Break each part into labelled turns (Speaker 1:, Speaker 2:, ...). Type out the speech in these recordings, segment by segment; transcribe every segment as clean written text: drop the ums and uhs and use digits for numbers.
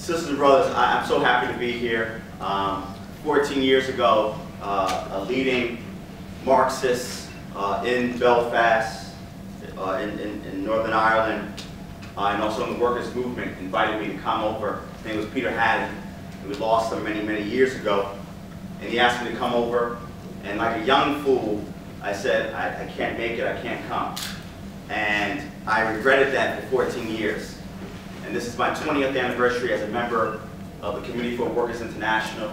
Speaker 1: Sisters and brothers, I'm so happy to be here. 14 years ago, a leading Marxist in Belfast, in Northern Ireland, and also in the workers' movement, invited me to come over. His name was Pt.1. We lost him many, many years ago. And he asked me to come over, and like a young fool, I said, I can't make it, I can't come. And I regretted that for 14 years. And this is my 20th anniversary as a member of the Committee for Workers International,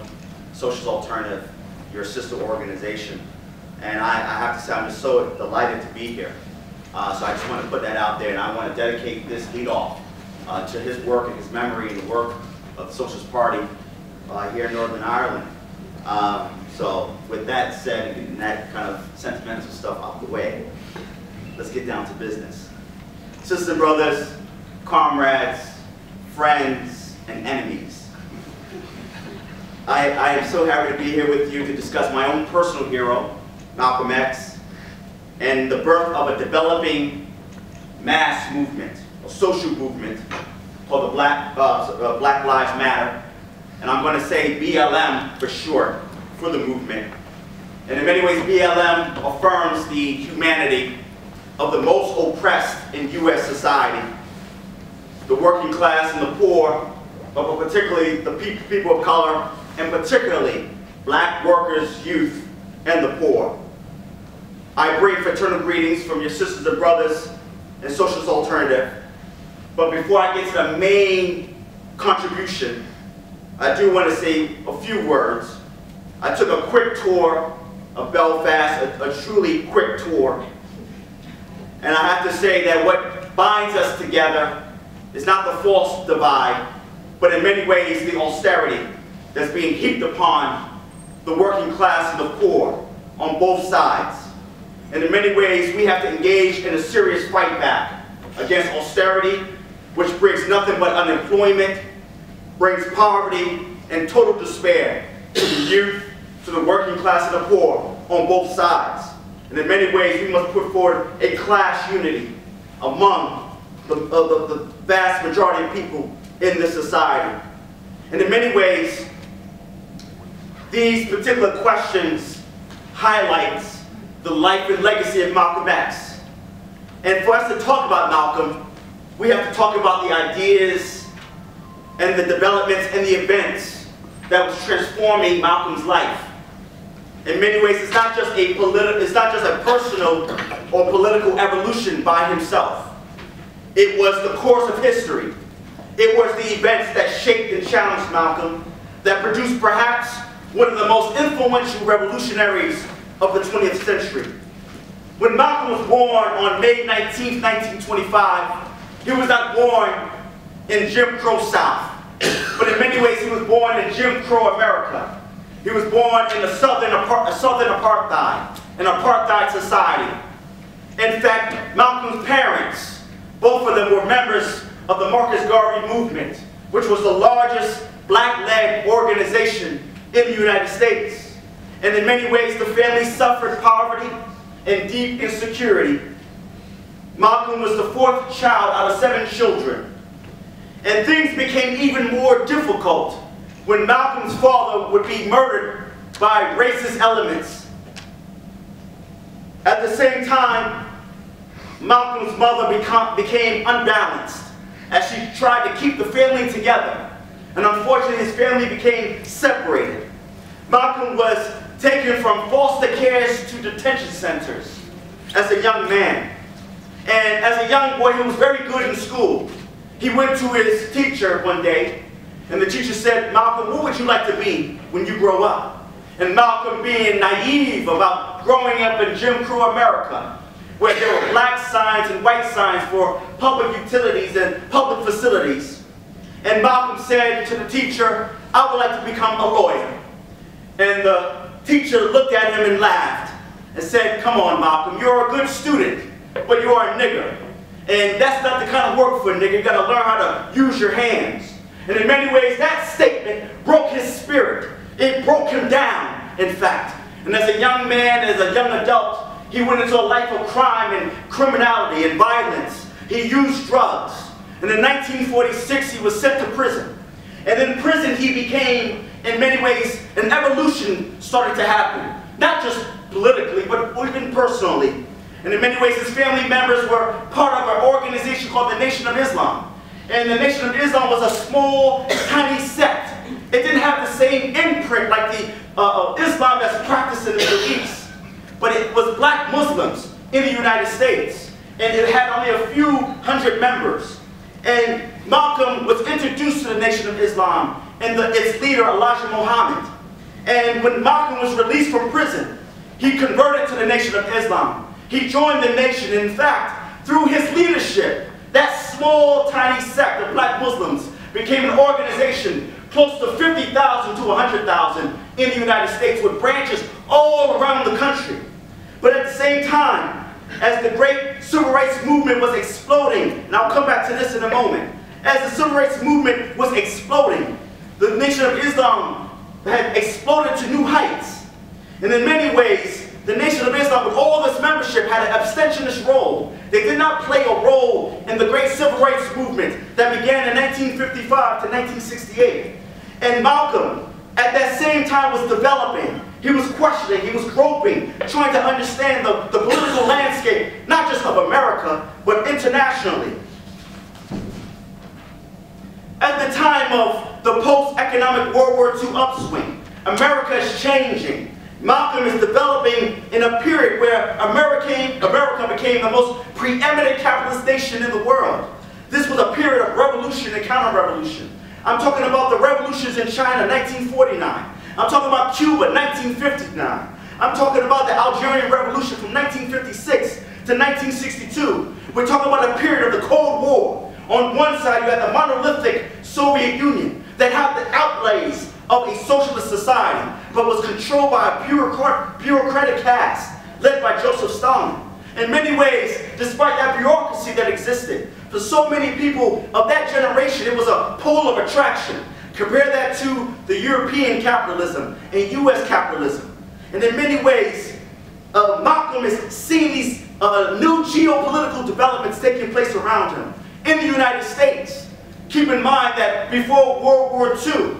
Speaker 1: Socialist Alternative, your sister organization. And I have to say, I'm just so delighted to be here. So I just want to put that out there, and I want to dedicate this lead-off to his work and his memory and the work of the Socialist Party here in Northern Ireland. So with that said, and that kind of sentimental stuff out the way, let's get down to business. Sisters and brothers, comrades, friends, and enemies. I am so happy to be here with you to discuss my own personal hero, Malcolm X, and the birth of a developing mass movement, a social movement called the Black Lives Matter. And I'm going to say BLM for short, for the movement. And in many ways, BLM affirms the humanity of the most oppressed in U.S. society, the working class and the poor, but particularly the people of color, and particularly black workers, youth, and the poor. I bring fraternal greetings from your sisters and brothers in Socialist Alternative. But before I get to the main contribution, I do want to say a few words. I took a quick tour of Belfast, a truly quick tour. And I have to say that what binds us together is not the false divide, but in many ways the austerity that's being heaped upon the working class and the poor on both sides. And in many ways we have to engage in a serious fight back against austerity, which brings nothing but unemployment, brings poverty and total despair to the youth, to the working class and the poor on both sides. And in many ways, we must put forward a class unity among the vast majority of people in this society. And in many ways, these particular questions highlights the life and legacy of Malcolm X. And for us to talk about Malcolm, we have to talk about the ideas and the developments and the events that was transforming Malcolm's life. In many ways, it's not just a personal or political evolution by himself. It was the course of history. It was the events that shaped and challenged Malcolm that produced perhaps one of the most influential revolutionaries of the 20th century. When Malcolm was born on May 19, 1925, he was not born in Jim Crow South, but in many ways he was born in Jim Crow America. He was born in a southern apartheid, an apartheid society. In fact, Malcolm's parents, both of them were members of the Marcus Garvey movement, which was the largest black-led organization in the United States. And in many ways, the family suffered poverty and deep insecurity. Malcolm was the fourth child out of 7 children. And things became even more difficult when Malcolm's father would be murdered by racist elements. At the same time, Malcolm's mother became unbalanced as she tried to keep the family together. And unfortunately, his family became separated. Malcolm was taken from foster cares to detention centers as a young man. And as a young boy, he was very good in school. He went to his teacher one day, and the teacher said, "Malcolm, what would you like to be when you grow up?" And Malcolm, being naive about growing up in Jim Crow America, where there were black signs and white signs for public utilities and public facilities. And Malcolm said to the teacher, "I would like to become a lawyer." And the teacher looked at him and laughed and said, "Come on, Malcolm, you're a good student, but you are a nigger. And that's not the kind of work for a nigger. You gotta learn how to use your hands." And in many ways, that statement broke his spirit. It broke him down, in fact. And as a young man, as a young adult, he went into a life of crime and criminality and violence. He used drugs. And in 1946, he was sent to prison. And in prison, he became, in many ways, an evolution started to happen. Not just politically, but even personally. And in many ways, his family members were part of an organization called the Nation of Islam. And the Nation of Islam was a small, tiny sect. It didn't have the same imprint like the Islam that's practiced in the Middle East. But it was black Muslims in the United States. And it had only a few hundred members. And Malcolm was introduced to the Nation of Islam and its leader, L.Eljeer Muhammad. And when Malcolm was released from prison, he converted to the Nation of Islam. He joined the nation. In fact, through his leadership, that small, tiny sect of black Muslims became an organization close to 50,000 to 100,000 in the United States with branches all around the country. But at the same time, as the great civil rights movement was exploding, and I'll come back to this in a moment, as the civil rights movement was exploding, the Nation of Islam had exploded to new heights. And in many ways, the Nation of Islam, with all this membership, had an abstentionist role. They did not play a role in the great civil rights movement that began in 1955 to 1968. And Malcolm, at that same time, was developing. He was questioning, he was groping, trying to understand the political landscape, not just of America, but internationally. At the time of the post-economic World War II upswing, America is changing. Malcolm is developing in a period where America became the most preeminent capitalist nation in the world. This was a period of revolution and counter-revolution. I'm talking about the revolutions in China, 1949. I'm talking about Cuba, 1959. I'm talking about the Algerian Revolution from 1956 to 1962. We're talking about a period of the Cold War. On one side, you had the monolithic Soviet Union that had the outlays of a socialist society, but was controlled by a bureaucratic caste led by Joseph Stalin. In many ways, despite that bureaucracy that existed, for so many people of that generation, it was a pole of attraction. Compare that to the European capitalism and US capitalism. And in many ways, Malcolm is seeing these new geopolitical developments taking place around him in the United States. Keep in mind that before World War II,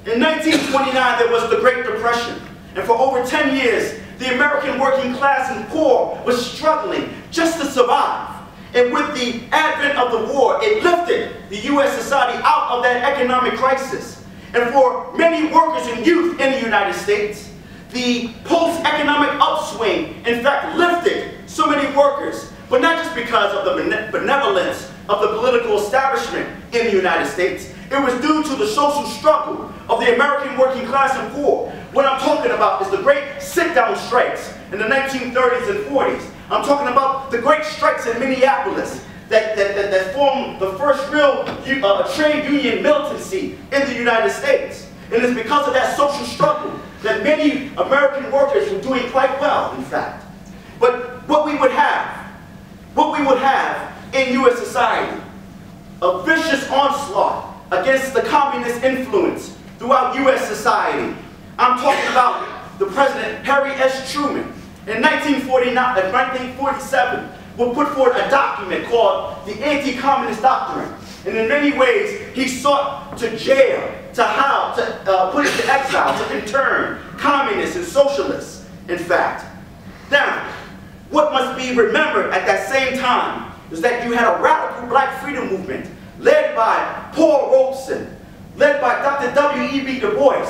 Speaker 1: in 1929, there was the Great Depression. And for over 10 years, the American working class and poor was struggling just to survive. And with the advent of the war, it lifted the U.S. society out of that economic crisis. And for many workers and youth in the United States, the post-economic upswing, in fact, lifted so many workers, but not just because of the benevolence of the political establishment in the United States. It was due to the social struggle of the American working class and poor. What I'm talking about is the great sit-down strikes in the 1930s and 40s. I'm talking about the great strikes in Minneapolis that formed the first real trade union militancy in the United States. And it's because of that social struggle that many American workers were doing quite well, in fact. But what we would have in U.S. society, a vicious onslaught against the communist influence throughout U.S. society. I'm talking about the President Harry S. Truman. In 1947, will put forward a document called the Anti-Communist Doctrine. And in many ways, he sought to jail, to put into exile, to intern communists and socialists, in fact. Now, what must be remembered at that same time is that you had a radical black freedom movement led by Paul Robeson, led by Dr. W.E.B. Du Bois,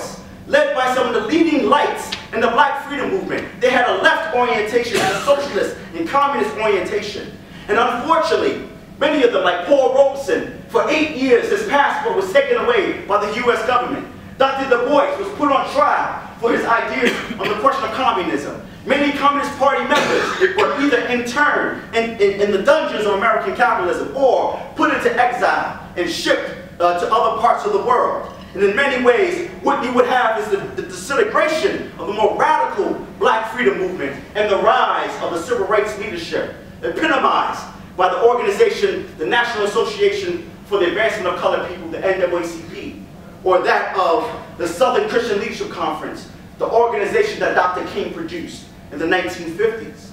Speaker 1: led by some of the leading lights in the black freedom movement. They had a left orientation and a socialist and communist orientation. And unfortunately, many of them, like Paul Robeson, for 8 years his passport was taken away by the U.S. government. Dr. Du Bois was put on trial for his ideas on the question of communism. Many Communist Party members were either interned in the dungeons of American capitalism or put into exile and shipped to other parts of the world. And in many ways, what you would have is the disintegration of the more radical black freedom movement and the rise of the civil rights leadership, epitomized by the organization, the National Association for the Advancement of Colored People, the NAACP, or that of the Southern Christian Leadership Conference, the organization that Dr. King produced in the 1950s.